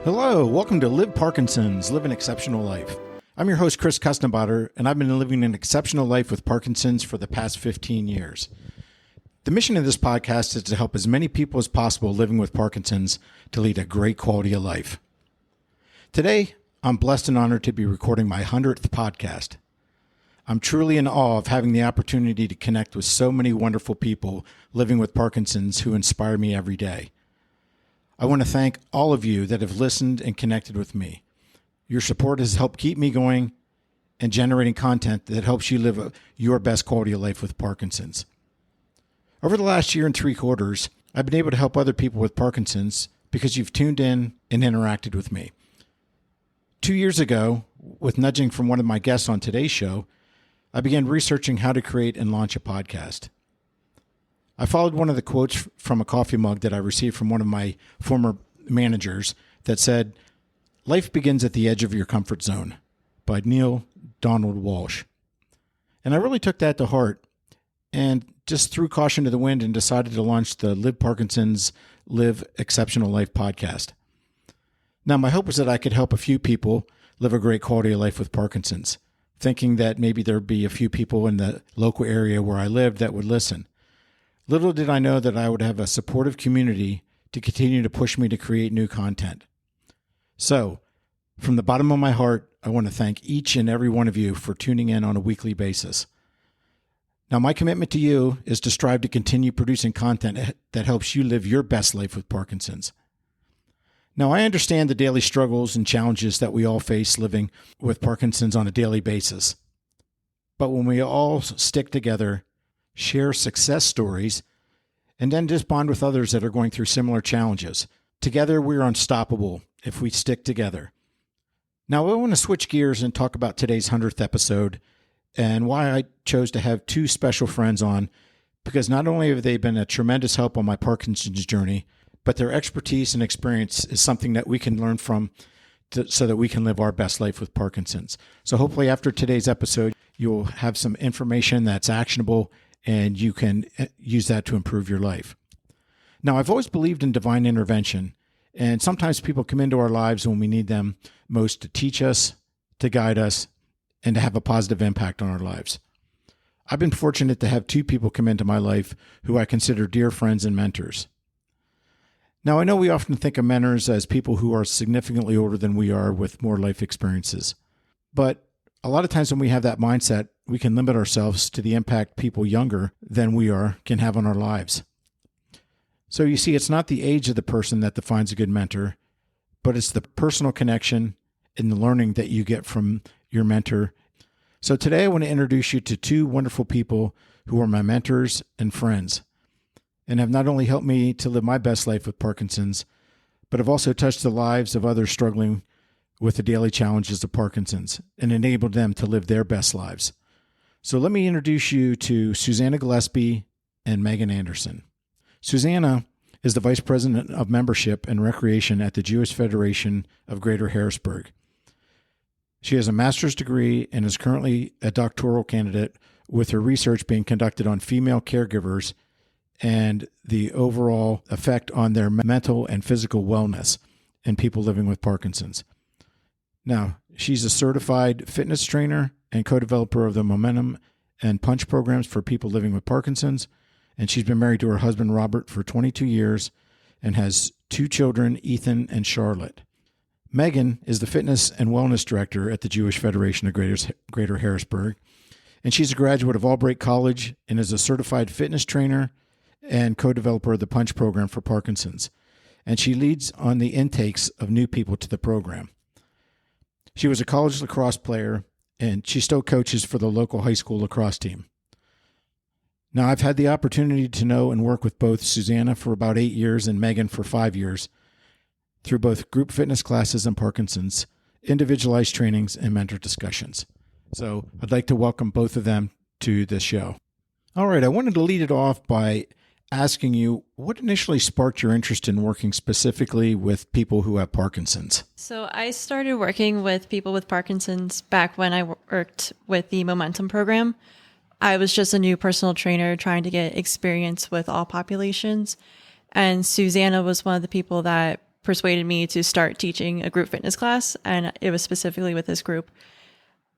Hello, welcome to Live Parkinson's, Live an Exceptional Life. I'm your host, Chris Kustenbader, and I've been living an exceptional life with Parkinson's for the past 15 years. The mission of this podcast is to help as many people as possible living with Parkinson's to lead a great quality of life. Today, I'm blessed and honored to be recording my 100th podcast. I'm truly in awe of having the opportunity to connect with so many wonderful people living with Parkinson's who inspire me every day. I want to thank all of you that have listened and connected with me. Your support has helped keep me going and generating content that helps you live your best quality of life with Parkinson's. Over the last year and 3 quarters, I've been able to help other people with Parkinson's because you've tuned in and interacted with me. 2 years ago, with nudging from one of my guests on today's show, I began researching how to create and launch a podcast. I followed one of the quotes from a coffee mug that I received from one of my former managers that said, "Life begins at the edge of your comfort zone," by Neil Donald Walsh. And I really took that to heart and just threw caution to the wind and decided to launch the Live Parkinson's, Live Exceptional Life podcast. Now, my hope was that I could help a few people live a great quality of life with Parkinson's, thinking that maybe there'd be a few people in the local area where I lived that would listen. Little did I know that I would have a supportive community to continue to push me to create new content. So, from the bottom of my heart, I want to thank each and every one of you for tuning in on a weekly basis. Now, my commitment to you is to strive to continue producing content that helps you live your best life with Parkinson's. Now, I understand the daily struggles and challenges that we all face living with Parkinson's on a daily basis. But when we all stick together, share success stories, and then just bond with others that are going through similar challenges, together we're unstoppable if we stick together. Now, I want to switch gears and talk about today's 100th episode and why I chose to have 2 special friends on, because not only have they been a tremendous help on my Parkinson's journey, but their expertise and experience is something that we can learn from so that we can live our best life with Parkinson's. So hopefully after today's episode, you'll have some information that's actionable and you can use that to improve your life. Now, I've always believed in divine intervention, and sometimes people come into our lives when we need them most to teach us, to guide us, and to have a positive impact on our lives. I've been fortunate to have 2 people come into my life who I consider dear friends and mentors. Now, I know we often think of mentors as people who are significantly older than we are with more life experiences. But a lot of times when we have that mindset, we can limit ourselves to the impact people younger than we are can have on our lives. So you see, it's not the age of the person that defines a good mentor, but it's the personal connection and the learning that you get from your mentor. So today I want to introduce you to 2 wonderful people who are my mentors and friends, and have not only helped me to live my best life with Parkinson's, but have also touched the lives of others struggling with the daily challenges of Parkinson's and enabled them to live their best lives. So let me introduce you to Susannah Gillespie and Megan Anderson. Susannah is the Vice President of Membership and Recreation at the Jewish Federation of Greater Harrisburg. She has a master's degree and is currently a doctoral candidate, with her research being conducted on female caregivers and the overall effect on their mental and physical wellness in people living with Parkinson's. Now, she's a certified fitness trainer and co-developer of the Momentum and Punch programs for people living with Parkinson's, and she's been married to her husband, Robert, for 22 years and has 2 children, Ethan and Charlotte. Megan is the Fitness and Wellness Director at the Jewish Federation of Greater Harrisburg, and she's a graduate of Albright College and is a certified fitness trainer and co-developer of the Punch program for Parkinson's, and she leads on the intakes of new people to the program. She was a college lacrosse player, and she still coaches for the local high school lacrosse team. Now, I've had the opportunity to know and work with both Susannah for about 8 years and Megan for 5 years through both group fitness classes and Parkinson's, individualized trainings, and mentor discussions. So I'd like to welcome both of them to this show. All right, I wanted to lead it off by asking you, what initially sparked your interest in working specifically with people who have Parkinson's? So I started working with people with Parkinson's back when I worked with the Momentum program. I was just a new personal trainer trying to get experience with all populations. And Susannah was one of the people that persuaded me to start teaching a group fitness class, and it was specifically with this group.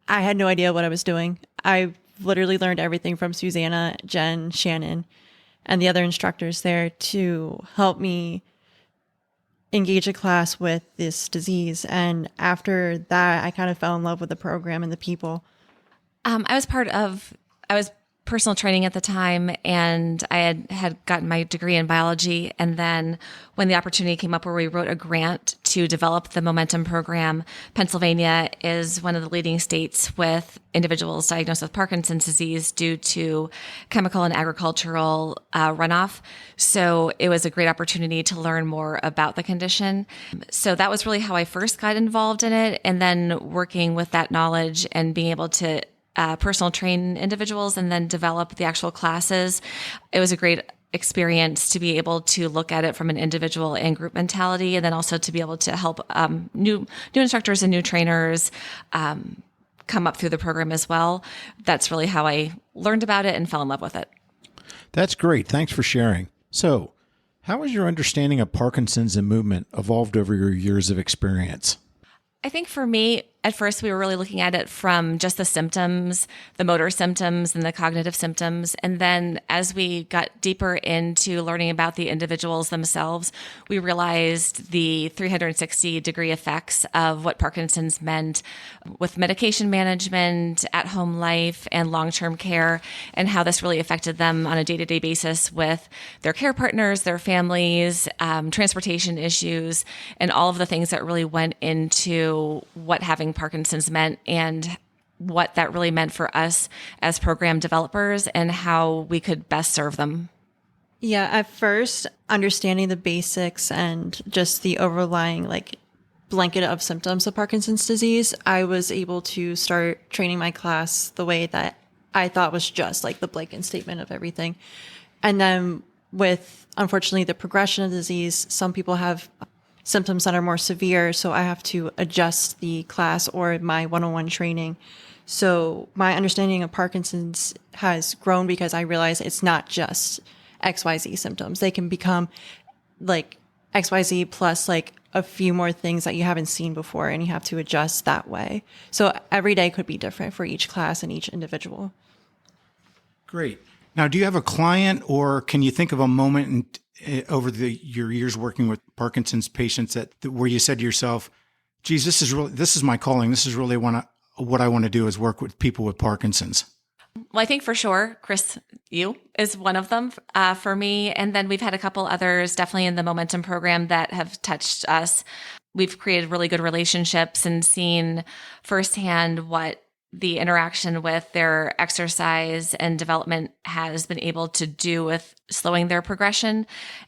I had no idea what I was doing. I literally learned everything from Susannah, Jen, Shannon, and the other instructors there to help me engage a class with this disease. And after that, I kind of fell in love with the program and the people. I was personal training at the time, and I had gotten my degree in biology. And then when the opportunity came up where we wrote a grant to develop the Momentum program, Pennsylvania is one of the leading states with individuals diagnosed with Parkinson's disease due to chemical and agricultural runoff. So it was a great opportunity to learn more about the condition. So that was really how I first got involved in it. And then working with that knowledge and being able to personal train individuals and then develop the actual classes. It was a great experience to be able to look at it from an individual and group mentality, and then also to be able to help new instructors and new trainers come up through the program as well. That's really how I learned about it and fell in love with it. That's great. Thanks for sharing. So, how has your understanding of Parkinson's and movement evolved over your years of experience? I think for me, at first, we were really looking at it from just the symptoms, the motor symptoms and the cognitive symptoms. And then as we got deeper into learning about the individuals themselves, we realized the 360-degree effects of what Parkinson's meant with medication management, at-home life, and long-term care, and how this really affected them on a day-to-day basis with their care partners, their families, transportation issues, and all of the things that really went into what having Parkinson's meant and what that really meant for us as program developers and how we could best serve them. Yeah, at first, understanding the basics and just the overlying blanket of symptoms of Parkinson's disease, I was able to start training my class the way that I thought was just the blanket statement of everything. And then with, unfortunately, the progression of the disease, some people have symptoms that are more severe, so I have to adjust the class or my one-on-one training. So my understanding of Parkinson's has grown because I realize it's not just XYZ symptoms. They can become XYZ plus a few more things that you haven't seen before, and you have to adjust that way. So every day could be different for each class and each individual. Great. Now, do you have a client, or can you think of a moment over your years working with Parkinson's patients where you said to yourself, geez, this is my calling. This is really what I want to do is work with people with Parkinson's? Well, I think for sure, Chris, you is one of them for me. And then we've had a couple others definitely in the Momentum program that have touched us. We've created really good relationships and seen firsthand what the interaction with their exercise and development has been able to do with slowing their progression.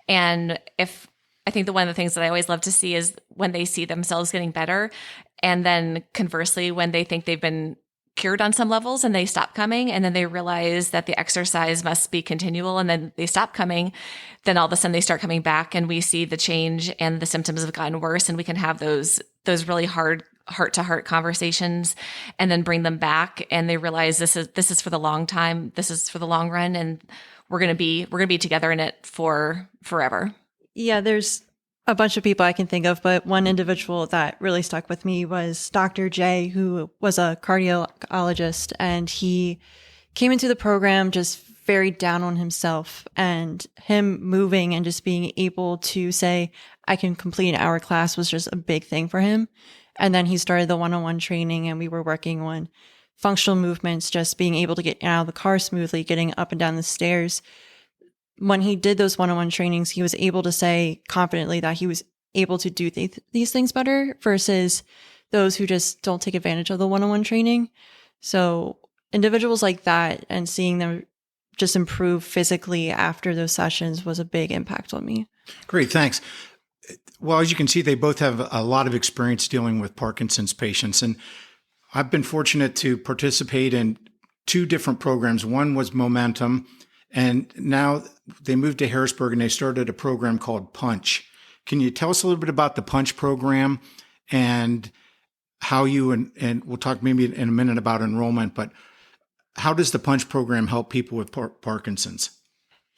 And I think one of the things that I always love to see is when they see themselves getting better, and then conversely, when they think they've been cured on some levels and they stop coming, and then they realize that the exercise must be continual, and then they stop coming, then all of a sudden they start coming back, and we see the change and the symptoms have gotten worse, and we can have those really hard heart-to-heart conversations and then bring them back, and they realize this is for the long time, this is for the long run, and we're going to be together in it for forever. Yeah, there's a bunch of people I can think of, but one individual that really stuck with me was Dr. J, who was a cardiologist, and he came into the program just very down on himself, and him moving and just being able to say, I can complete an hour class was just a big thing for him. And then he started the one-on-one training, and we were working on functional movements, just being able to get out of the car smoothly, getting up and down the stairs. When he did those one-on-one trainings, he was able to say confidently that he was able to do these things better versus those who just don't take advantage of the one-on-one training. So individuals like that and seeing them just improve physically after those sessions was a big impact on me. Great, thanks. Well, as you can see, they both have a lot of experience dealing with Parkinson's patients. And I've been fortunate to participate in two different programs. One was Momentum, and now they moved to Harrisburg and they started a program called Punch. Can you tell us a little bit about the Punch program and how you, and we'll talk maybe in a minute about enrollment, but how does the Punch program help people with Parkinson's?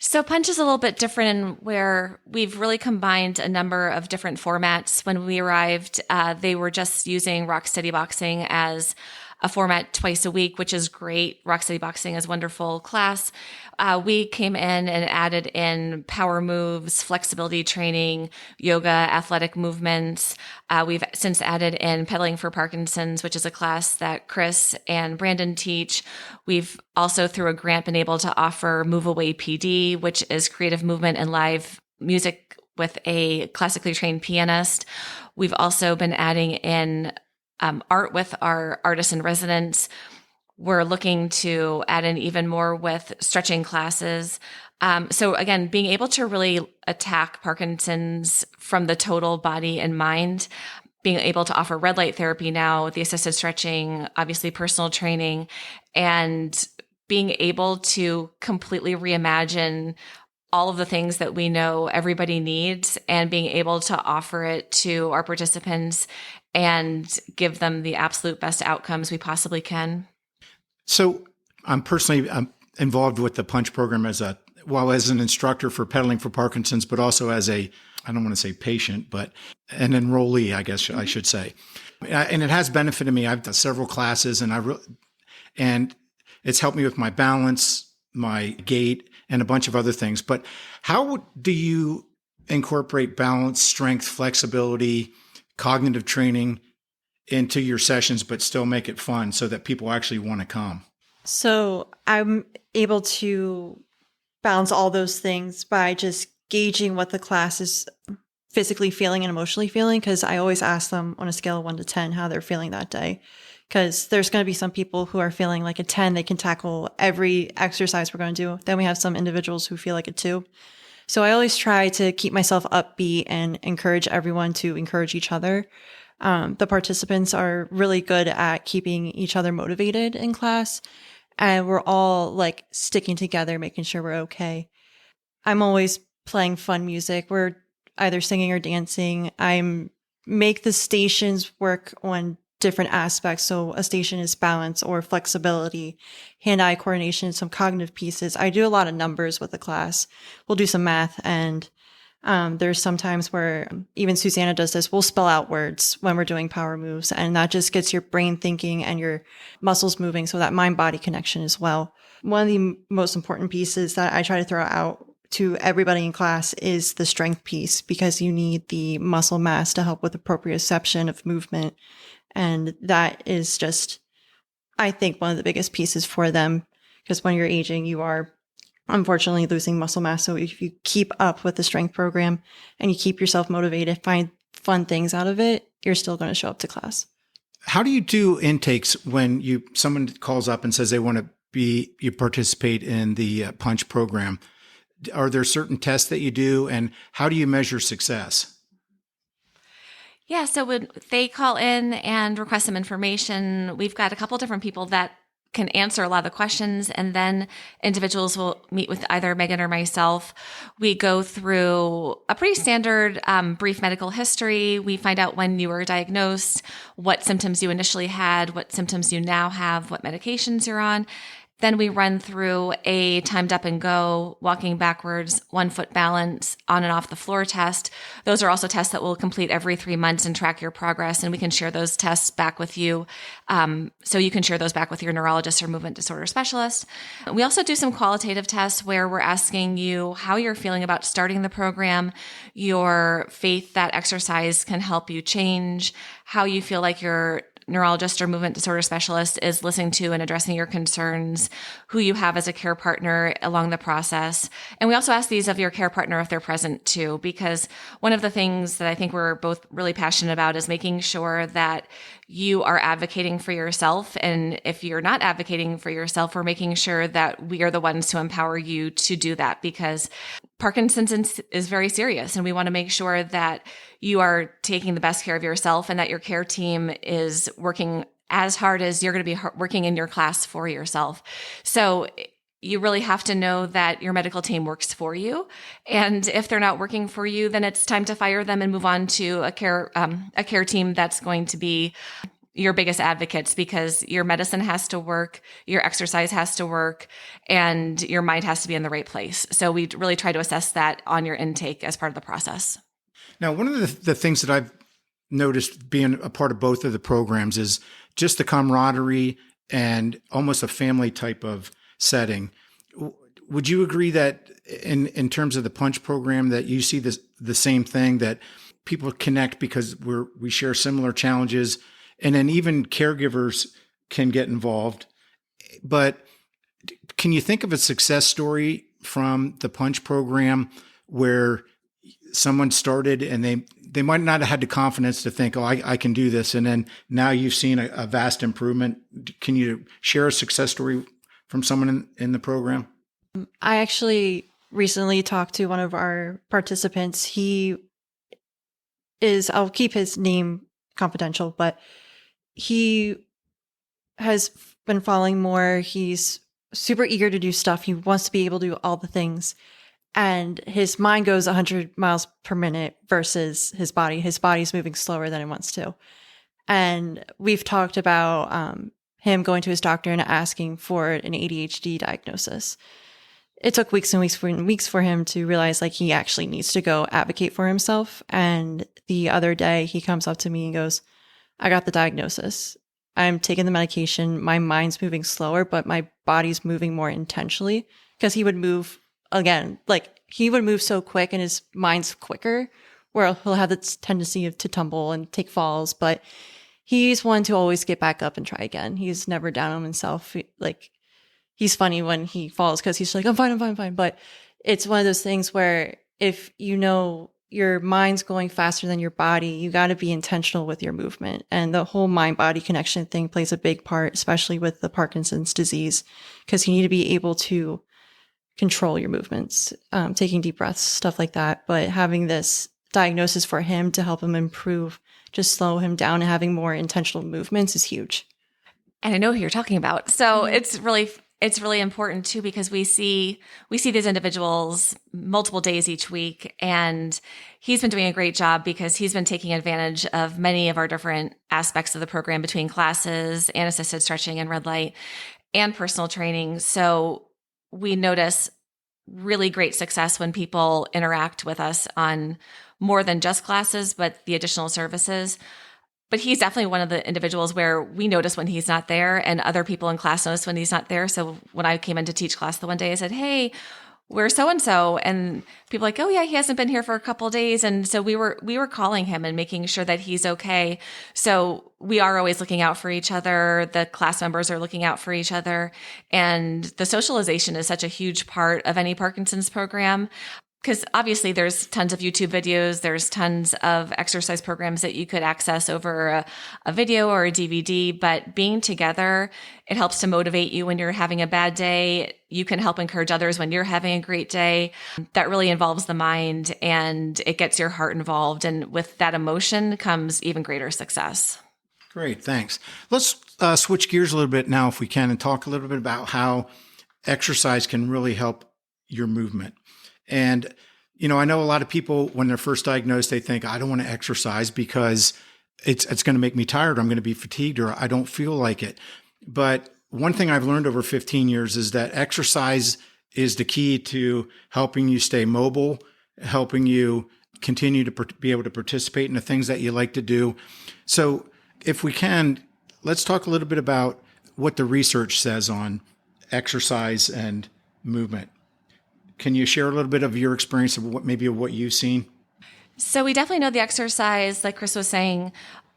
So Punch is a little bit different in where we've really combined a number of different formats. When we arrived, they were just using Rocksteady Boxing as a format twice a week, which is great. Rocksteady Boxing is a wonderful class. We came in and added in power moves, flexibility training, yoga, athletic movements. We've since added in pedaling for Parkinson's, which is a class that Chris and Brandon teach. We've also, through a grant, been able to offer Move Away PD, which is creative movement and live music with a classically trained pianist. We've also been adding in art with our artists in residence. We're looking to add in even more with stretching classes. So again, being able to really attack Parkinson's from the total body and mind, being able to offer red light therapy now, the assisted stretching, obviously personal training, and being able to completely reimagine all of the things that we know everybody needs and being able to offer it to our participants and give them the absolute best outcomes we possibly can. So I'm personally involved with the Punch program as an instructor for pedaling for Parkinson's, but also as I don't want to say patient, but an enrollee, I guess I should say. And it has benefited me. I've done several classes and it's helped me with my balance, my gait, and a bunch of other things. But how do you incorporate balance, strength, flexibility, cognitive training into your sessions, but still make it fun so that people actually want to come? So I'm able to balance all those things by just gauging what the class is physically feeling and emotionally feeling, because I always ask them on a scale of 1 to 10 how they're feeling that day. Because there's going to be some people who are feeling like a 10, they can tackle every exercise we're going to do. Then we have some individuals who feel like a 2. So I always try to keep myself upbeat and encourage everyone to encourage each other. The participants are really good at keeping each other motivated in class, and we're all like sticking together, making sure we're okay. I'm always playing fun music. We're either singing or dancing. I make the stations work on different aspects. So a station is balance or flexibility, hand-eye coordination, some cognitive pieces. I do a lot of numbers with the class. We'll do some math, and there's some times where even Susannah does this. We'll spell out words when we're doing power moves, and that just gets your brain thinking and your muscles moving. So that mind-body connection as well. One of the most important pieces that I try to throw out to everybody in class is the strength piece, because you need the muscle mass to help with the proprioception of movement. And that is just, I think, one of the biggest pieces for them, because when you're aging, you are unfortunately losing muscle mass. So if you keep up with the strength program and you keep yourself motivated, find fun things out of it, you're still going to show up to class. How do you do intakes when someone calls up and says they want to you participate in the Punch program? Are there certain tests that you do, and how do you measure success? Yeah, so when they call in and request some information, we've got a couple different people that can answer a lot of the questions, and then individuals will meet with either Megan or myself. We go through a pretty standard brief medical history. We find out when you were diagnosed, what symptoms you initially had, what symptoms you now have, what medications you're on. Then we run through a timed up and go, walking backwards, 1 foot balance, on and off the floor test. Those are also tests that we'll complete every 3 months and track your progress. And we can share those tests back with you. So you can share those back with your neurologist or movement disorder specialist. We also do some qualitative tests where we're asking you how you're feeling about starting the program, your faith that exercise can help you change, how you feel like your neurologist or movement disorder specialist is listening to and addressing your concerns, who you have as a care partner along the process. And we also ask these of your care partner if they're present too, because one of the things that I think we're both really passionate about is making sure that you are advocating for yourself. And if you're not advocating for yourself, we're making sure that we are the ones to empower you to do that, because Parkinson's is very serious, and we want to make sure that you are taking the best care of yourself and that your care team is working as hard as you're going to be working in your class for yourself. So you really have to know that your medical team works for you. And if they're not working for you, then it's time to fire them and move on to a care team that's going to be your biggest advocates, because your medicine has to work, your exercise has to work, and your mind has to be in the right place. So we really try to assess that on your intake as part of the process. Now, one of the things that I've noticed being a part of both of the programs is just the camaraderie and almost a family type of setting. Would you agree that in terms of the punch program that you see the same thing, that people connect because we share similar challenges, and then even caregivers can get involved? But can you think of a success story from the punch program where someone started and they might not have had the confidence to think, oh, I can do this, and then now you've seen a vast improvement? Can you share a success story from someone in the program? I actually recently talked to one of our participants. I'll keep his name confidential, but he has been following more. He's super eager to do stuff. He wants to be able to do all the things. And his mind goes 100 miles per minute versus his body. His body's moving slower than it wants to. And we've talked about him going to his doctor and asking for an ADHD diagnosis. It took weeks and weeks for him to realize like he actually needs to go advocate for himself. And the other day he comes up to me and goes, I got the diagnosis. I'm taking the medication. My mind's moving slower, but my body's moving more intentionally, because he would move again, like he would move so quick and his mind's quicker, where he'll have this tendency to tumble and take falls. But he's one to always get back up and try again. He's never down on himself. Like, he's funny when he falls because he's like, I'm fine. But it's one of those things where if you know your mind's going faster than your body, you got to be intentional with your movement. And the whole mind-body connection thing plays a big part, especially with the Parkinson's disease, because you need to be able to control your movements, taking deep breaths, stuff like that. But having this diagnosis for him to help him improve, just slow him down and having more intentional movements is huge. And I know who you're talking about. So it's really important too, because we see these individuals multiple days each week, and he's been doing a great job because he's been taking advantage of many of our different aspects of the program between classes and assisted stretching and red light and personal training. So we notice really great success when people interact with us on more than just classes, but the additional services. But he's definitely one of the individuals where we notice when he's not there, and other people in class notice when he's not there. So when I came in to teach class the one day, I said, hey, we're so-and-so. And people are like, oh yeah, he hasn't been here for a couple of days. And so we were calling him and making sure that he's okay. So we are always looking out for each other. The class members are looking out for each other. And the socialization is such a huge part of any Parkinson's program. Because obviously there's tons of YouTube videos, there's tons of exercise programs that you could access over a video or a DVD, but being together, it helps to motivate you when you're having a bad day. You can help encourage others when you're having a great day. That really involves the mind, and it gets your heart involved. And with that emotion comes even greater success. Great, thanks. Let's switch gears a little bit now, if we can, and talk a little bit about how exercise can really help your movement. And, you know, I know a lot of people, when they're first diagnosed, they think, I don't want to exercise because it's going to make me tired, or I'm going to be fatigued, or I don't feel like it. But one thing I've learned over 15 years is that exercise is the key to helping you stay mobile, helping you continue to be able to participate in the things that you like to do. So if we can, let's talk a little bit about what the research says on exercise and movement. Can you share a little bit of your experience of what you've seen? So we definitely know the exercise, like Chris was saying,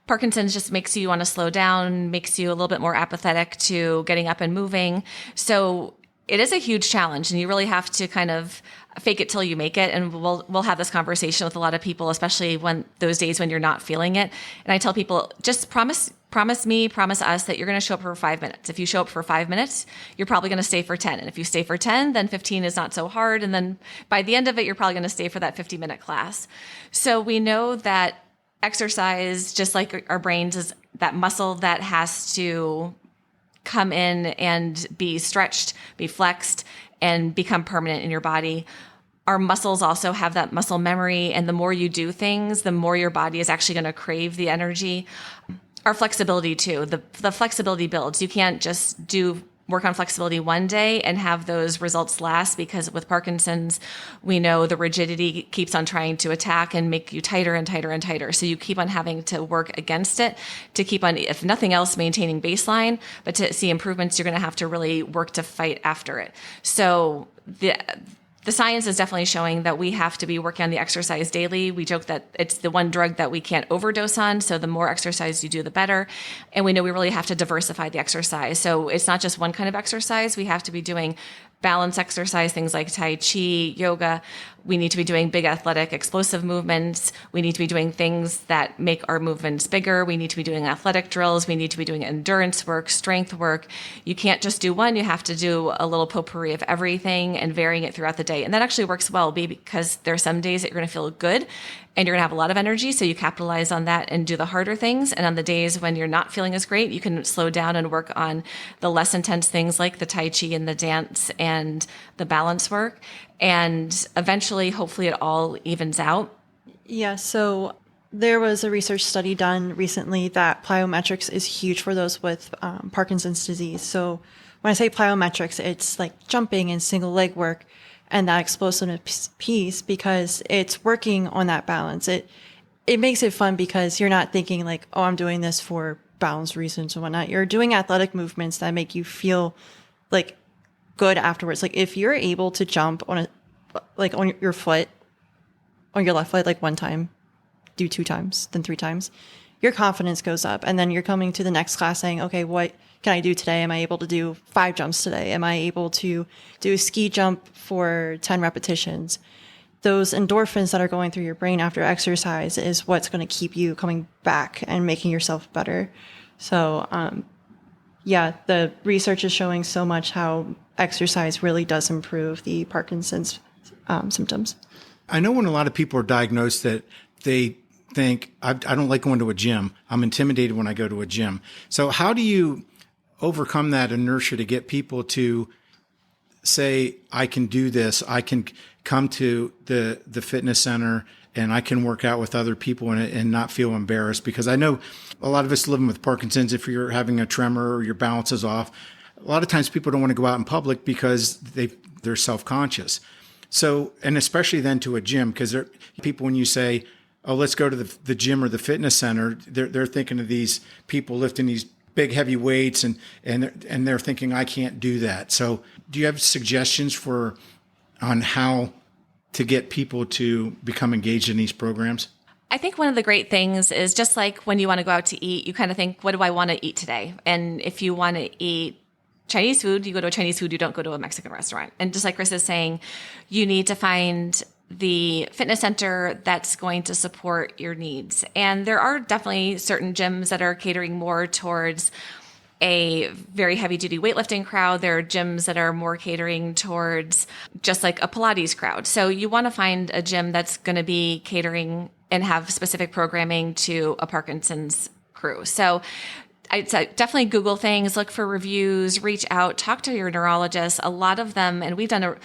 Parkinson's just makes you want to slow down, makes you a little bit more apathetic to getting up and moving. So it is a huge challenge, and you really have to kind of fake it till you make it. And we'll have this conversation with a lot of people, especially when those days when you're not feeling it. And I tell people, just promise us that you're going to show up for 5 minutes. If you show up for 5 minutes, you're probably going to stay for 10. And if you stay for 10, then 15 is not so hard. And then by the end of it, you're probably going to stay for that 50-minute class. So we know that exercise, just like our brains, is that muscle that has to come in and be stretched, be flexed, and become permanent in your body. Our muscles also have that muscle memory, and the more you do things, the more your body is actually going to crave the energy. our flexibility too. The flexibility builds. You can't just work on flexibility one day and have those results last, because with Parkinson's, we know the rigidity keeps on trying to attack and make you tighter and tighter and tighter. So you keep on having to work against it to keep on, if nothing else, maintaining baseline, but to see improvements, you're going to have to really work to fight after it. So the science is definitely showing that we have to be working on the exercise daily. We joke that it's the one drug that we can't overdose on. So the more exercise you do, the better. And we know we really have to diversify the exercise. So it's not just one kind of exercise. We have to be doing balance exercise, things like Tai Chi, yoga. We need to be doing big athletic explosive movements. We need to be doing things that make our movements bigger. We need to be doing athletic drills. We need to be doing endurance work, strength work. You can't just do one. You have to do a little potpourri of everything and varying it throughout the day. And that actually works well because there are some days that you're going to feel good and you're going to have a lot of energy. So you capitalize on that and do the harder things. And on the days when you're not feeling as great, you can slow down and work on the less intense things like the Tai Chi and the dance and the balance work. And eventually, hopefully, it all evens out. Yeah, so there was a research study done recently that plyometrics is huge for those with Parkinson's disease. So when I say plyometrics, it's like jumping and single leg work and that explosiveness piece, because it's working on that balance. It makes it fun because you're not thinking like, oh, I'm doing this for balance reasons and whatnot. You're doing athletic movements that make you feel like good afterwards. Like if you're able to jump on your foot, on your left foot, like one time, do 2 times, then 3 times, your confidence goes up. And then you're coming to the next class saying, okay, what can I do today? Am I able to do 5 jumps today? Am I able to do a ski jump for 10 repetitions? Those endorphins that are going through your brain after exercise is what's going to keep you coming back and making yourself better. So, the research is showing so much how exercise really does improve the Parkinson's symptoms. I know when a lot of people are diagnosed that they think, I don't like going to a gym. I'm intimidated when I go to a gym. So how do you overcome that inertia to get people to say, I can do this. I can come to the fitness center and I can work out with other people and not feel embarrassed? Because I know a lot of us living with Parkinson's, if you're having a tremor or your balance is off, a lot of times people don't want to go out in public because they're self-conscious. So, and especially then to a gym, because people, when you say, oh, let's go to the gym or the fitness center, they're thinking of these people lifting these big heavy weights and they're thinking, I can't do that. So do you have suggestions on how to get people to become engaged in these programs? I think one of the great things is just like when you want to go out to eat, you kind of think, what do I want to eat today? And if you want to eat Chinese food, you go to a Chinese food, you don't go to a Mexican restaurant. And just like Chris is saying, you need to find the fitness center that's going to support your needs. And there are definitely certain gyms that are catering more towards a very heavy duty weightlifting crowd. There are gyms that are more catering towards just like a Pilates crowd. So you want to find a gym that's going to be catering and have specific programming to a Parkinson's crew. So I'd say definitely Google things, look for reviews, reach out, talk to your neurologist. A lot of them, and we've done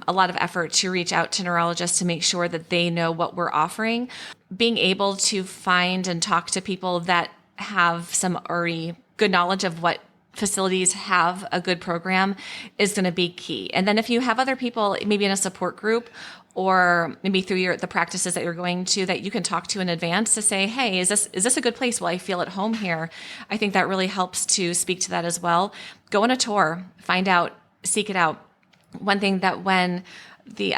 a lot of effort to reach out to neurologists to make sure that they know what we're offering. Being able to find and talk to people that have some already good knowledge of what facilities have a good program is going to be key. And then if you have other people, maybe in a support group or maybe through the practices that you're going to that you can talk to in advance to say, hey, is this a good place? Will I feel at home here? I think that really helps to speak to that as well. Go on a tour, find out, seek it out. One thing that when the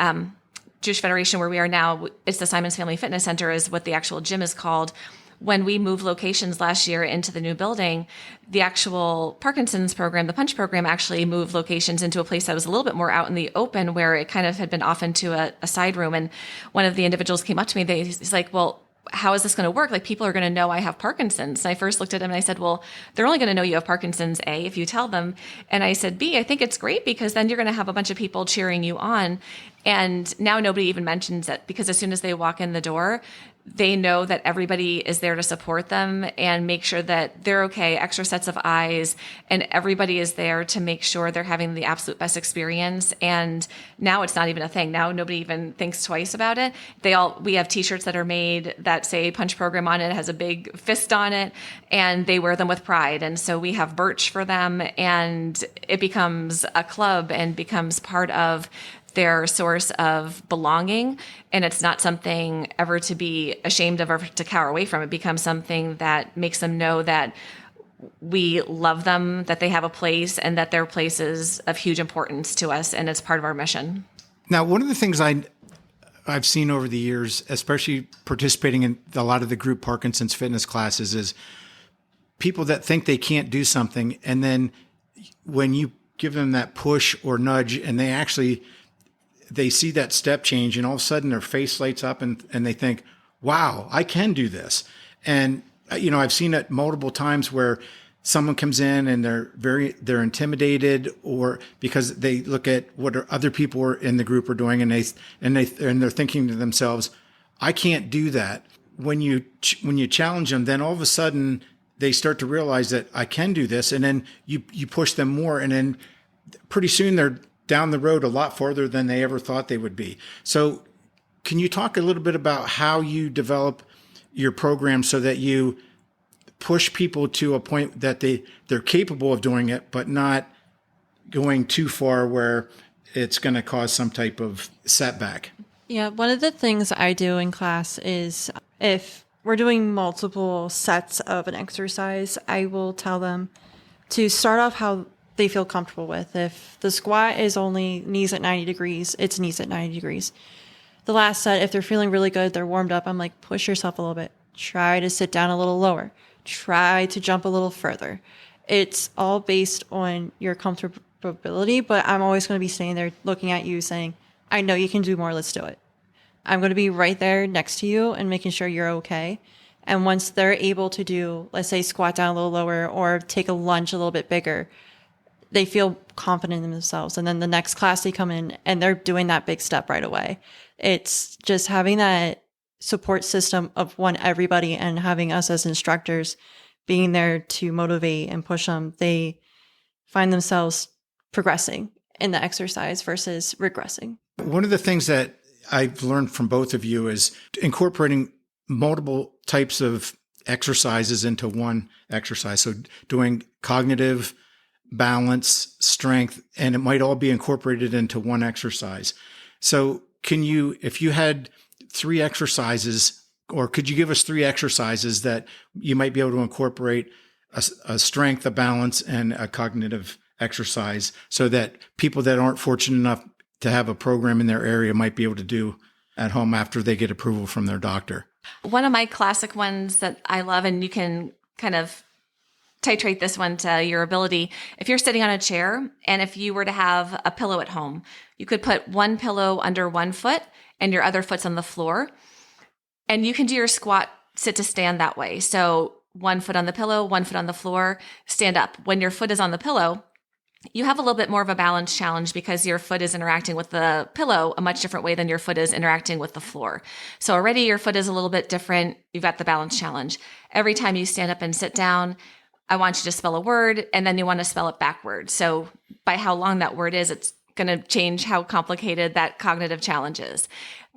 Jewish Federation, where we are now, it's the Simon's Family Fitness Center is what the actual gym is called. When we moved locations last year into the new building, the actual Parkinson's program, the Punch program, actually moved locations into a place that was a little bit more out in the open where it kind of had been off into a side room. And one of the individuals came up to me, he's like, well, how is this going to work? Like, people are going to know I have Parkinson's. And I first looked at him and I said, well, they're only going to know you have Parkinson's, A, if you tell them. And I said, B, I think it's great because then you're going to have a bunch of people cheering you on. And now nobody even mentions it because as soon as they walk in the door, they know that everybody is there to support them and make sure that they're okay, extra sets of eyes, and everybody is there to make sure they're having the absolute best experience. And now it's not even a thing. Now nobody even thinks twice about it. We have t-shirts that are made that say Punch Program on it, has a big fist on it, and they wear them with pride. And so we have merch for them, and it becomes a club and becomes part of their source of belonging. And it's not something ever to be ashamed of or to cower away from. It becomes something that makes them know that we love them, that they have a place, and that their place is of huge importance to us, and it's part of our mission. Now, one of the things I've seen over the years, especially participating in a lot of the group Parkinson's fitness classes, is people that think they can't do something, and then when you give them that push or nudge, and they see that step change, and all of a sudden their face lights up and they think, wow, I can do this. And, I've seen it multiple times where someone comes in and they're intimidated, or because they look at what other people in the group are doing, and they're thinking to themselves, I can't do that. When you challenge them, then all of a sudden they start to realize that I can do this. And then you push them more, and then pretty soon they're down the road a lot farther than they ever thought they would be. So can you talk a little bit about how you develop your program so that you push people to a point that they're capable of doing it, but not going too far where it's going to cause some type of setback? Yeah, one of the things I do in class is if we're doing multiple sets of an exercise, I will tell them to start off how they feel comfortable with. If the squat is only knees at 90 degrees, it's knees at 90 degrees. The last set, if they're feeling really good, they're warmed up, I'm like, push yourself a little bit. Try to sit down a little lower. Try to jump a little further. It's all based on your comfortability, but I'm always going to be standing there looking at you saying, I know you can do more, let's do it. I'm going to be right there next to you and making sure you're okay. And once they're able to do, let's say, squat down a little lower or take a lunge a little bit bigger, they feel confident in themselves. And then the next class they come in and they're doing that big step right away. It's just having that support system of everybody, and having us as instructors being there to motivate and push them. They find themselves progressing in the exercise versus regressing. One of the things that I've learned from both of you is incorporating multiple types of exercises into one exercise. So doing cognitive, balance, strength, and it might all be incorporated into one exercise. So if you had 3 exercises, or could you give us 3 exercises that you might be able to incorporate a strength, a balance, and a cognitive exercise, so that people that aren't fortunate enough to have a program in their area might be able to do at home after they get approval from their doctor? One of my classic ones that I love, and you can kind of titrate this one to your ability. If you're sitting on a chair, and if you were to have a pillow at home, you could put one pillow under one foot and your other foot's on the floor. And you can do your squat sit to stand that way. So one foot on the pillow, one foot on the floor, stand up. When your foot is on the pillow, you have a little bit more of a balance challenge because your foot is interacting with the pillow a much different way than your foot is interacting with the floor. So already your foot is a little bit different. You've got the balance challenge. Every time you stand up and sit down, I want you to spell a word, and then you want to spell it backwards. So by how long that word is, it's going to change how complicated that cognitive challenge is.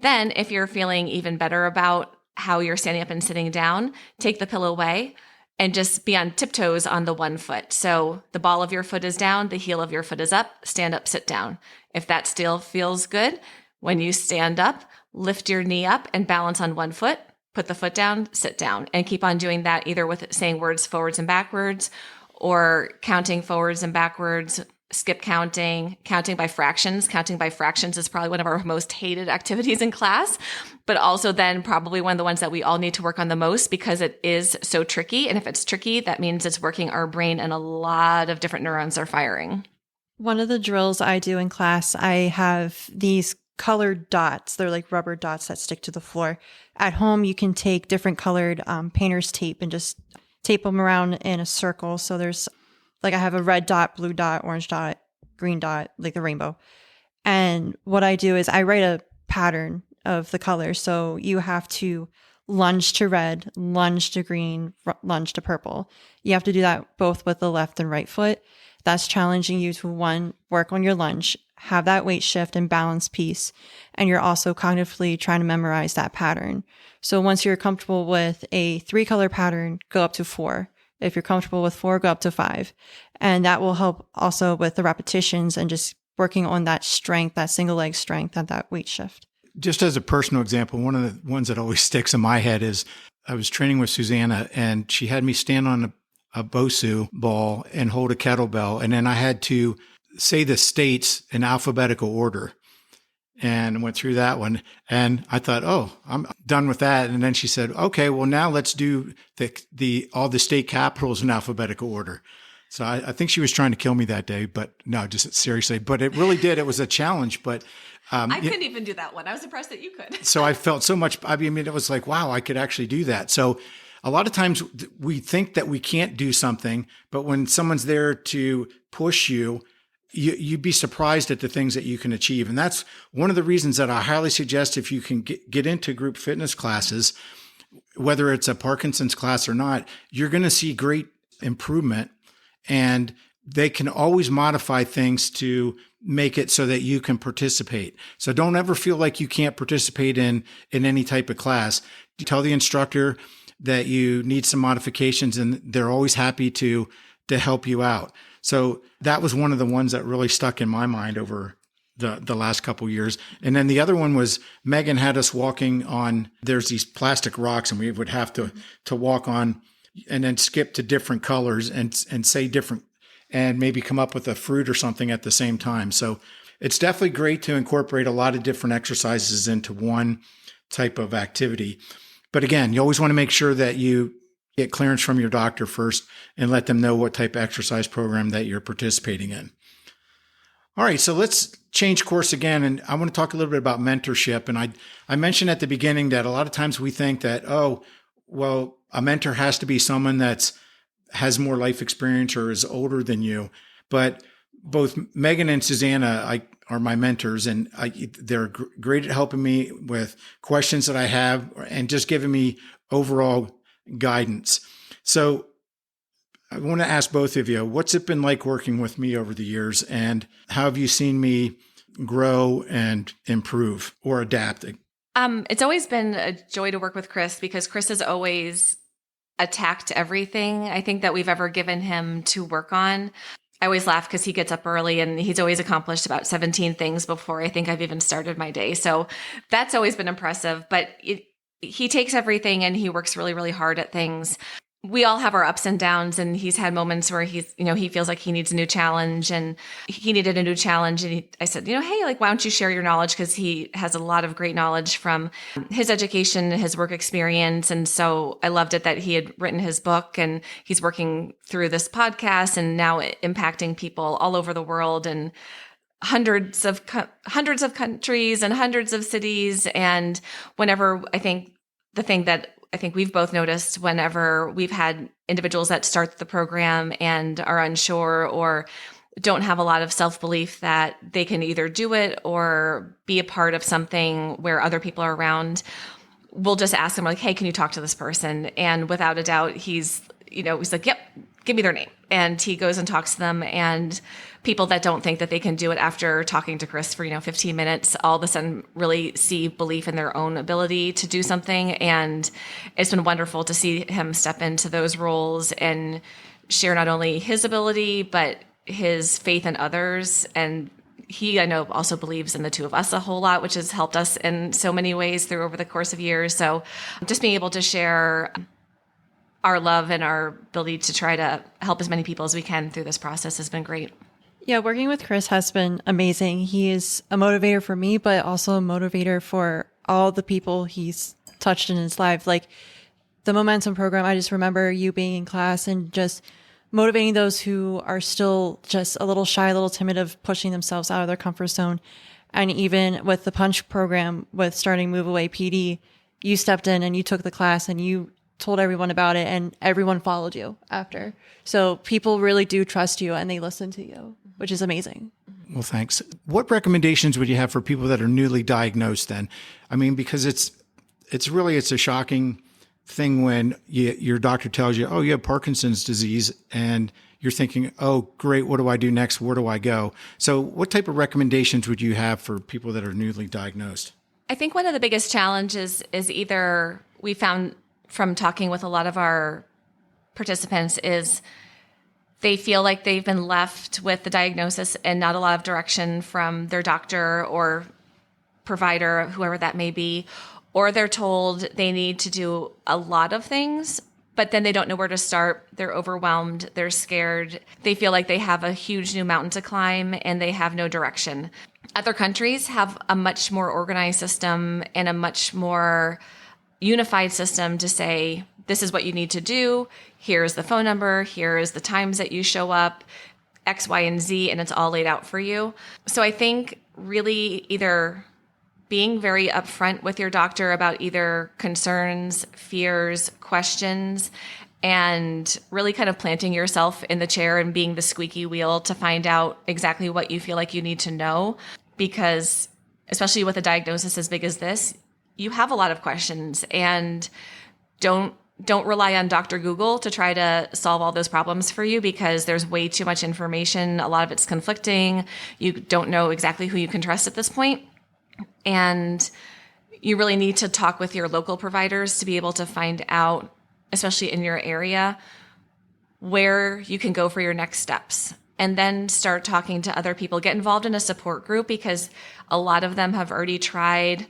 Then if you're feeling even better about how you're standing up and sitting down, take the pillow away and just be on tiptoes on the one foot. So the ball of your foot is down, the heel of your foot is up, stand up, sit down. If that still feels good, when you stand up, lift your knee up and balance on one foot, put the foot down, sit down, and keep on doing that either with saying words forwards and backwards, or counting forwards and backwards, skip counting by fractions. Counting by fractions is probably one of our most hated activities in class, but also then probably one of the ones that we all need to work on the most because it is so tricky. And if it's tricky, that means it's working our brain and a lot of different neurons are firing. One of the drills I do in class, I have these colored dots. They're like rubber dots that stick to the floor. At home, you can take different colored painter's tape and just tape them around in a circle. So there's I have a red dot, blue dot, orange dot, green dot, like the rainbow. And what I do is I write a pattern of the colors. So you have to lunge to red, lunge to green, lunge to purple. You have to do that both with the left and right foot. That's challenging you to, one, work on your lunge, have that weight shift and balance piece. And you're also cognitively trying to memorize that pattern. So once you're comfortable with a 3-color pattern, go up to 4. If you're comfortable with 4, go up to 5. And that will help also with the repetitions and just working on that strength, that single leg strength and that weight shift. Just as a personal example, one of the ones that always sticks in my head is I was training with Susannah, and she had me stand on a Bosu ball and hold a kettlebell. And then I had to say the states in alphabetical order, and went through that one. And I thought, oh, I'm done with that. And then she said, okay, well, now let's do all the state capitals in alphabetical order. So I think she was trying to kill me that day, but no, just seriously. But it really did. It was a challenge, but I couldn't even do that one. I was impressed that you could. So I felt so much. I mean, it was like, wow, I could actually do that. So a lot of times we think that we can't do something, but when someone's there to push you, you'd be surprised at the things that you can achieve. And that's one of the reasons that I highly suggest if you can get into group fitness classes, whether it's a Parkinson's class or not, you're going to see great improvement, and they can always modify things to make it so that you can participate. So don't ever feel like you can't participate in any type of class. Tell the instructor that you need some modifications, and they're always happy to help you out. So that was one of the ones that really stuck in my mind over the last couple of years. And then the other one was Megan had us walking on, there's these plastic rocks, and we would have to walk on and then skip to different colors and say different, and maybe come up with a fruit or something at the same time. So it's definitely great to incorporate a lot of different exercises into one type of activity. But again, you always want to make sure that you get clearance from your doctor first and let them know what type of exercise program that you're participating in. All right, so let's change course again. And I want to talk a little bit about mentorship. And I mentioned at the beginning that a lot of times we think that, oh, well, a mentor has to be someone has more life experience or is older than you. But both Megan and Susannah are my mentors, and they're great at helping me with questions that I have and just giving me overall guidance. So I want to ask both of you, what's it been like working with me over the years, and how have you seen me grow and improve or adapt? It's always been a joy to work with Chris, because Chris has always attacked everything I think that we've ever given him to work on. I always laugh because he gets up early and he's always accomplished about 17 things before I think I've even started my day. So that's always been impressive, but he takes everything and he works really, really hard at things. We all have our ups and downs, and he's had moments where he feels like he needs a new challenge, and he needed a new challenge. And I said, hey, why don't you share your knowledge? Because he has a lot of great knowledge from his education, his work experience. And so I loved it that he had written his book, and he's working through this podcast and now impacting people all over the world and hundreds of countries and hundreds of cities. And whenever I think the thing that I think we've both noticed whenever we've had individuals that start the program and are unsure or don't have a lot of self-belief that they can either do it or be a part of something where other people are around, we'll just ask them, hey, can you talk to this person? And without a doubt, he's like, yep, give me their name. And he goes and talks to them, and people that don't think that they can do it after talking to Chris for, 15 minutes, all of a sudden really see belief in their own ability to do something. And it's been wonderful to see him step into those roles and share not only his ability, but his faith in others. And he, I know, also believes in the two of us a whole lot, which has helped us in so many ways through over the course of years. So just being able to share our love and our ability to try to help as many people as we can through this process has been great. Yeah, working with Chris has been amazing. He is a motivator for me, but also a motivator for all the people he's touched in his life. Like the Momentum program, I just remember you being in class and just motivating those who are still just a little shy, a little timid of pushing themselves out of their comfort zone. And even with the Punch program, with starting Move Away PD, you stepped in and you took the class and you told everyone about it, and everyone followed you after. So people really do trust you and they listen to you, which is amazing. Well, thanks. What recommendations would you have for people that are newly diagnosed then? I mean, because it's a shocking thing when your doctor tells you, oh, you have Parkinson's disease, and you're thinking, oh, great, what do I do next? Where do I go? So what type of recommendations would you have for people that are newly diagnosed? I think one of the biggest challenges is either we found from talking with a lot of our participants is they feel like they've been left with the diagnosis and not a lot of direction from their doctor or provider, whoever that may be, or they're told they need to do a lot of things, but then they don't know where to start. They're overwhelmed. They're scared. They feel like they have a huge new mountain to climb and they have no direction. Other countries have a much more organized system and a much more unified system to say, this is what you need to do. Here's the phone number. Here's the times that you show up, X, Y, and Z, and it's all laid out for you. So I think really either being very upfront with your doctor about either concerns, fears, questions, and really kind of planting yourself in the chair and being the squeaky wheel to find out exactly what you feel like you need to know. Because especially with a diagnosis as big as this, you have a lot of questions, and don't rely on Dr. Google to try to solve all those problems for you, because there's way too much information. A lot of it's conflicting. You don't know exactly who you can trust at this point. And you really need to talk with your local providers to be able to find out, especially in your area, where you can go for your next steps. And then start talking to other people. Get involved in a support group, because a lot of them have already tried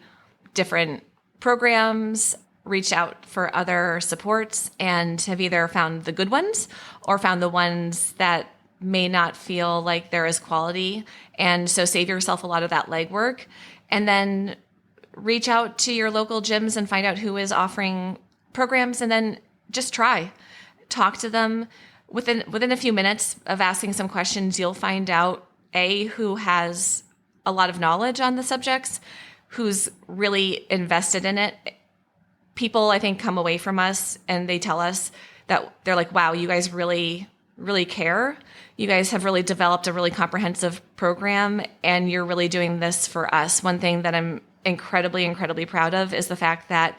different programs, reached out for other supports, and have either found the good ones or found the ones that may not feel like they're as quality. And so save yourself a lot of that legwork. And then reach out to your local gyms and find out who is offering programs, and then just try. Talk to them. Within a few minutes of asking some questions, you'll find out, A, who has a lot of knowledge on the subjects, who's really invested in it. People, I think, come away from us and they tell us that they're like, wow, you guys really, really care. You guys have really developed a really comprehensive program, and you're really doing this for us. One thing that I'm incredibly, incredibly proud of is the fact that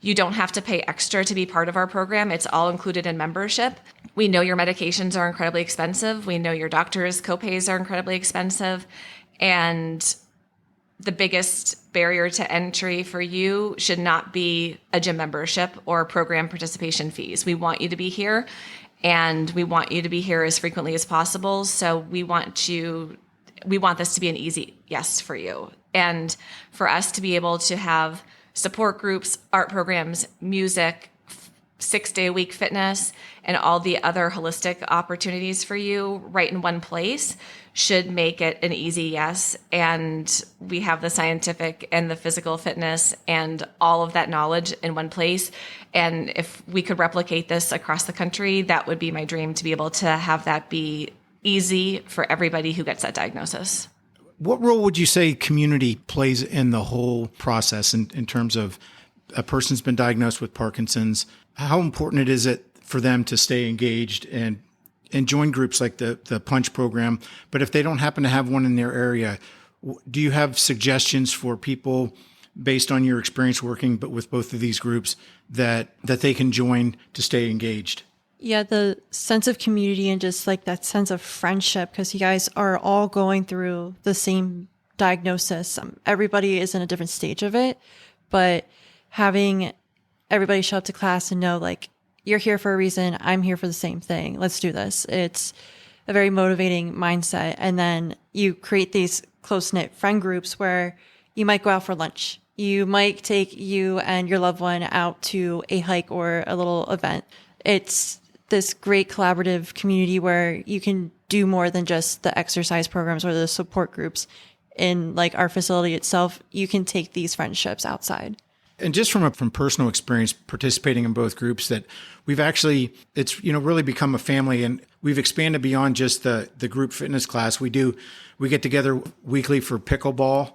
you don't have to pay extra to be part of our program. It's all included in membership. We know your medications are incredibly expensive. We know your doctor's copays are incredibly expensive. And the biggest barrier to entry for you should not be a gym membership or program participation fees. We want you to be here, and we want you to be here as frequently as possible. So we want this to be an easy yes for you. And for us to be able to have support groups, art programs, music, 6-day-a-week fitness, and all the other holistic opportunities for you right in one place should make it an easy yes. And we have the scientific and the physical fitness and all of that knowledge in one place. And if we could replicate this across the country, that would be my dream, to be able to have that be easy for everybody who gets that diagnosis. What role would you say community plays in the whole process in terms of a person's been diagnosed with Parkinson's? How important is it for them to stay engaged and join groups like the Punch program? But if they don't happen to have one in their area, do you have suggestions for people based on your experience working but with both of these groups that they can join to stay engaged? Yeah, the sense of community and just like that sense of friendship, because you guys are all going through the same diagnosis. Everybody is in a different stage of it, but having everybody show up to class and know, like, you're here for a reason. I'm here for the same thing. Let's do this. It's a very motivating mindset. And then you create these close-knit friend groups where you might go out for lunch. You might take you and your loved one out to a hike or a little event. It's this great collaborative community where you can do more than just the exercise programs or the support groups. In like our facility itself, you can take these friendships outside. And just from personal experience participating in both groups, that we've actually, it's, really become a family, and we've expanded beyond just the group fitness class. We get together weekly for pickleball.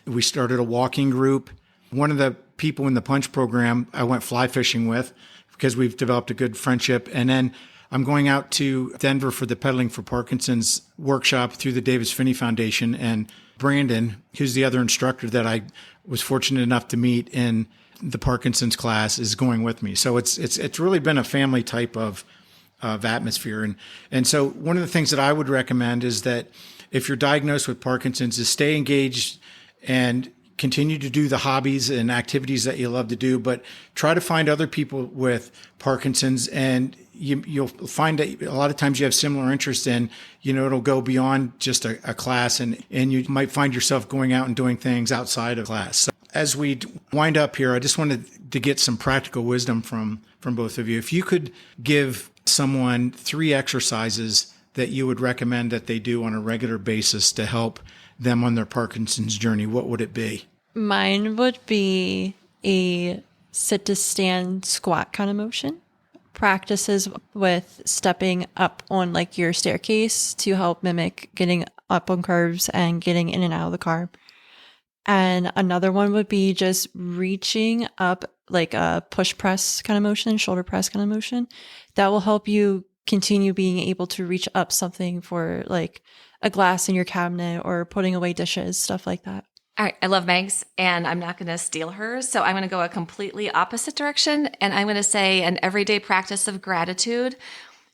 We started a walking group. One of the people in the Punch program I went fly fishing with, because we've developed a good friendship. And then I'm going out to Denver for the Pedaling for Parkinson's workshop through the Davis Finney Foundation. And Brandon, who's the other instructor that I was fortunate enough to meet in the Parkinson's class is going with me. So it's really been a family type of atmosphere. And so one of the things that I would recommend is that if you're diagnosed with Parkinson's, is stay engaged and continue to do the hobbies and activities that you love to do, but try to find other people with Parkinson's, and you'll find that a lot of times you have similar interests in, it'll go beyond just a class, and you might find yourself going out and doing things outside of class. So as we wind up here, I just wanted to get some practical wisdom from both of you. If you could give someone 3 exercises that you would recommend that they do on a regular basis to help them on their Parkinson's journey, what would it be? Mine would be a sit to stand squat kind of motion. Practices with stepping up on like your staircase to help mimic getting up on curves and getting in and out of the car. And another one would be just reaching up like a push press kind of motion, shoulder press kind of motion. That will help you continue being able to reach up something for like a glass in your cabinet or putting away dishes, stuff like that. All right. I love Meg's, and I'm not going to steal hers. So I'm going to go a completely opposite direction. And I'm going to say an everyday practice of gratitude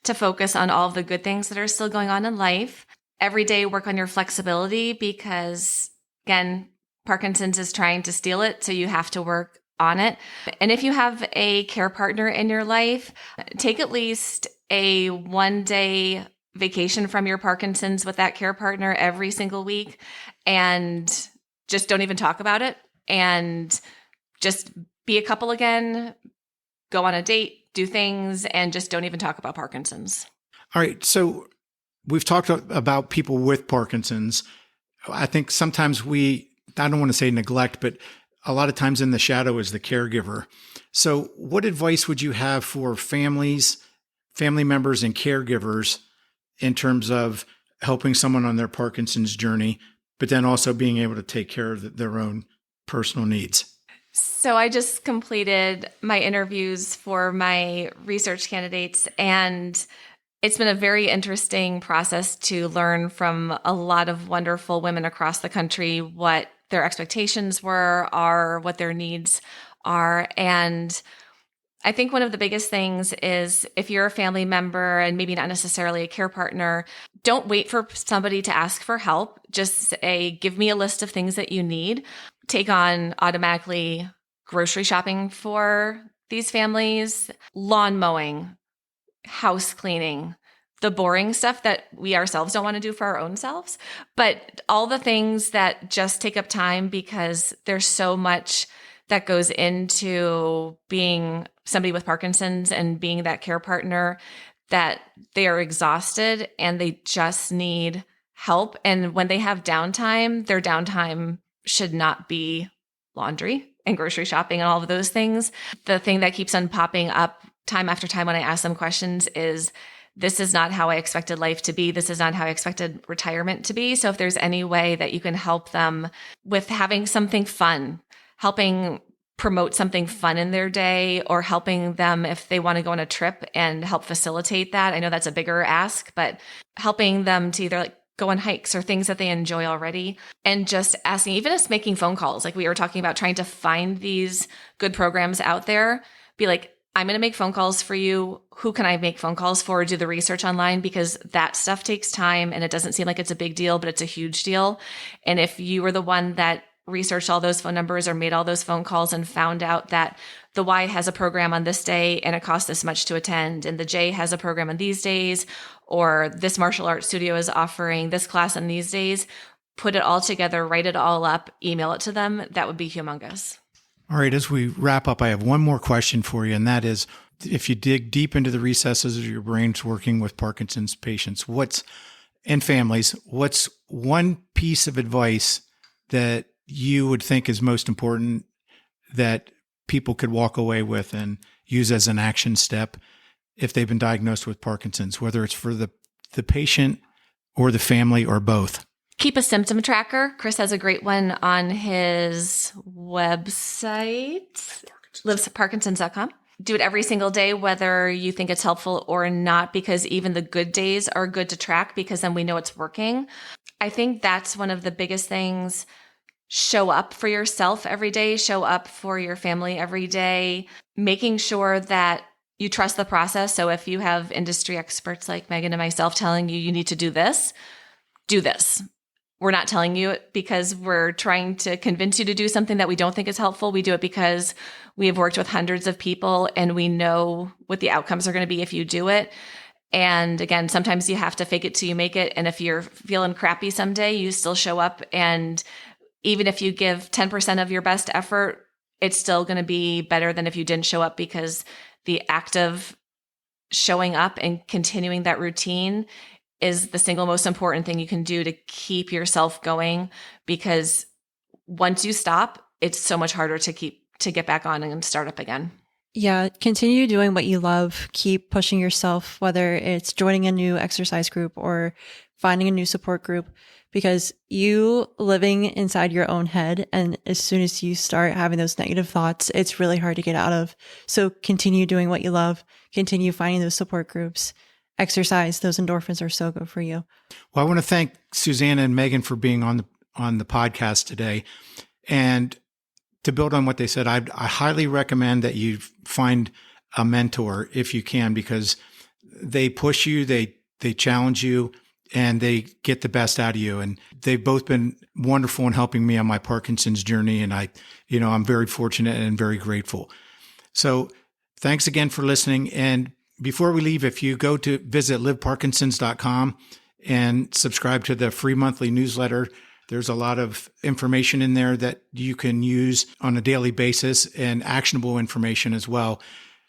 to focus on all of the good things that are still going on in life. Every day, work on your flexibility because, again, Parkinson's is trying to steal it. So you have to work on it. And if you have a care partner in your life, take at least a 1-day vacation from your Parkinson's with that care partner every single week, and just don't even talk about it, and just be a couple again, go on a date, do things, and just don't even talk about Parkinson's. All right. So we've talked about people with Parkinson's. I think sometimes I don't want to say neglect, but a lot of times in the shadow is the caregiver. So what advice would you have for families, family members, and caregivers in terms of helping someone on their Parkinson's journey, but then also being able to take care of their own personal needs? So I just completed my interviews for my research candidates, and it's been a very interesting process to learn from a lot of wonderful women across the country what their expectations are, what their needs are. And I think one of the biggest things is if you're a family member and maybe not necessarily a care partner, don't wait for somebody to ask for help. Just say, give me a list of things that you need. Take on automatically grocery shopping for these families, lawn mowing, house cleaning, the boring stuff that we ourselves don't want to do for our own selves, but all the things that just take up time because there's so much that goes into being somebody with Parkinson's and being that care partner that they are exhausted and they just need help. And when they have downtime, their downtime should not be laundry and grocery shopping and all of those things. The thing that keeps on popping up time after time when I ask them questions is, this is not how I expected life to be. This is not how I expected retirement to be. So if there's any way that you can help them with having something fun, helping promote something fun in their day, or helping them if they want to go on a trip and help facilitate that. I know that's a bigger ask, but helping them to either like go on hikes or things that they enjoy already, and just asking, even just making phone calls. Like we were talking about trying to find these good programs out there, be like, I'm going to make phone calls for you. Who can I make phone calls for? Do the research online, because that stuff takes time and it doesn't seem like it's a big deal, but it's a huge deal. And if you were the one that researched all those phone numbers or made all those phone calls and found out that the Y has a program on this day and it costs this much to attend, and the J has a program on these days, or this martial arts studio is offering this class on these days, put it all together, write it all up, email it to them. That would be humongous. All right, as we wrap up, I have one more question for you, and that is, if you dig deep into the recesses of your brains working with Parkinson's patients, and families, what's one piece of advice that you would think is most important that people could walk away with and use as an action step if they've been diagnosed with Parkinson's, whether it's for the patient or the family or both? Keep a symptom tracker. Chris has a great one on his website, livesparkinsons.com. Do it every single day, whether you think it's helpful or not, because even the good days are good to track because then we know it's working. I think that's one of the biggest things. show up for yourself every day, show up for your family every day, making sure that you trust the process. So if you have industry experts like Megan and myself telling you need to do this, do this. We're not telling you it because we're trying to convince you to do something that we don't think is helpful. We do it because we have worked with hundreds of people and we know what the outcomes are going to be if you do it. And again, sometimes you have to fake it till you make it. And if you're feeling crappy someday, you still show up. And even if you give 10% of your best effort, it's still going to be better than if you didn't show up, because the act of showing up and continuing that routine is the single most important thing you can do to keep yourself going. Because once you stop, it's so much harder to get back on and start up again. Yeah, continue doing what you love. Keep pushing yourself, whether it's joining a new exercise group or finding a new support group, because you living inside your own head, and as soon as you start having those negative thoughts, it's really hard to get out of. So continue doing what you love, continue finding those support groups, exercise. Those endorphins are so good for you. Well, I want to thank Susannah and Megan for being on the podcast today. And to build on what they said, I highly recommend that you find a mentor if you can, because they push you, they challenge you, and they get the best out of you. And they've both been wonderful in helping me on my Parkinson's journey. And I'm very fortunate and very grateful. So thanks again for listening. And before we leave, if you go to visit liveparkinsons.com and subscribe to the free monthly newsletter, there's a lot of information in there that you can use on a daily basis, and actionable information as well,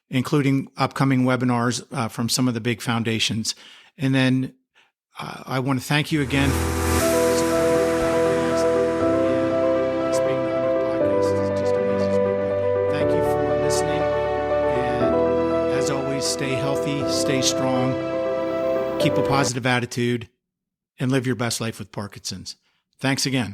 including upcoming webinars from some of the big foundations. And then I want to thank you again for supporting the podcast. And this being the 100th podcast, it just amazes me. But thank you for listening. And as always, stay healthy, stay strong, keep a positive attitude, and live your best life with Parkinson's. Thanks again.